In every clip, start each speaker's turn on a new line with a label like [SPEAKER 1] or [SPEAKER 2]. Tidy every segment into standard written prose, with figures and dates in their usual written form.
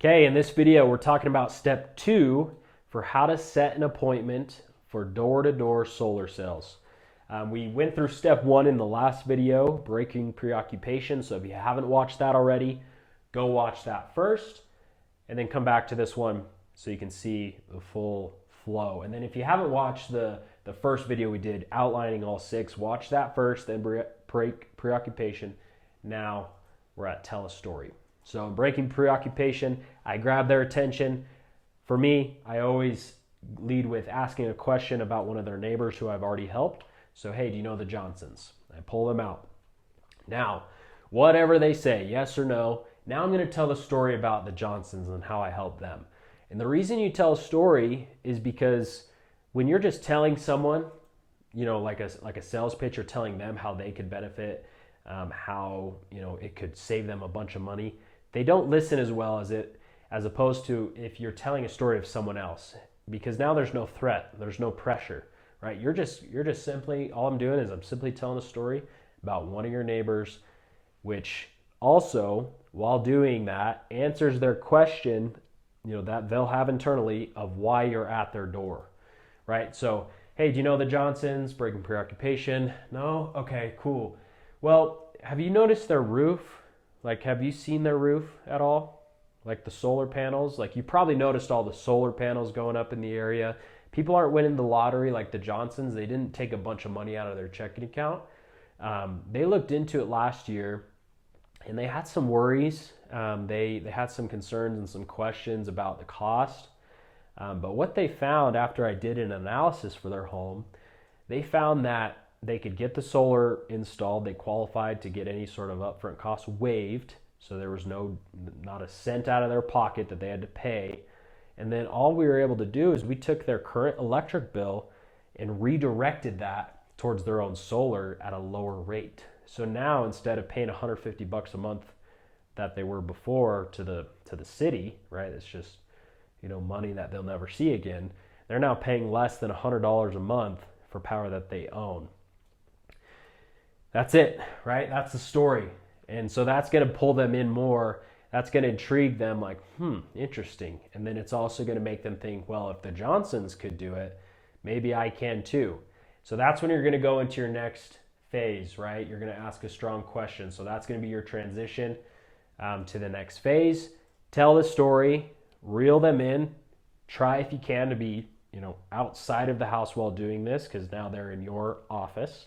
[SPEAKER 1] Okay, in this video, we're talking about step 2 for how to set an appointment for door-to-door solar sales. We went through step 1 in the last video, breaking preoccupation. So if you haven't watched that already, go watch that first and then come back to this one so you can see the full flow. And then if you haven't watched the first video we did outlining all 6, watch that first, then break preoccupation. Now we're at tell a story. So in breaking preoccupation, I grab their attention. For me, I always lead with asking a question about one of their neighbors who I've already helped. So, hey, do you know the Johnsons? I pull them out. Now, whatever they say, yes or no, now I'm going to tell the story about the Johnsons and how I help them. And the reason you tell a story is because when you're just telling someone, like a sales pitch, or telling them how they could benefit, how it could save them a bunch of money, they don't listen as well as opposed to if you're telling a story of someone else, because now there's no threat, there's no pressure, right? You're just simply, all I'm doing is I'm simply telling a story about one of your neighbors, which also, while doing that, answers their question, that they'll have internally of why you're at their door, right? So, hey, do you know the Johnsons? Breaking preoccupation. No? Okay, cool. Well, have you noticed their roof? Like, have you seen their roof at all? Like the solar panels? Like, you probably noticed all the solar panels going up in the area. People aren't winning the lottery like the Johnsons. They didn't take a bunch of money out of their checking account. They looked into it last year, and they had some worries. They had some concerns and some questions about the cost. But what they found after I did an analysis for their home, they found that they could get the solar installed. They qualified to get any sort of upfront cost waived. So there was not a cent out of their pocket that they had to pay. And then all we were able to do is we took their current electric bill and redirected that towards their own solar at a lower rate. So now instead of paying $150 a month that they were before to the city, right? It's just, money that they'll never see again. They're now paying less than $100 a month for power that they own. That's it, right? That's the story. And so that's going to pull them in more. That's going to intrigue them, like, interesting. And then it's also going to make them think, well, if the Johnsons could do it, maybe I can too. So that's when you're going to go into your next phase, right? You're going to ask a strong question. So that's going to be your transition to the next phase. Tell the story, reel them in. Try if you can to be, outside of the house while doing this, because now they're in your office.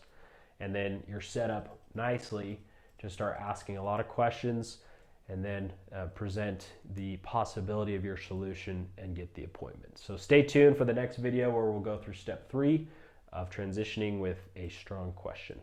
[SPEAKER 1] And then you're set up nicely to start asking a lot of questions, and then present the possibility of your solution and get the appointment. So stay tuned for the next video where we'll go through step 3 of transitioning with a strong question.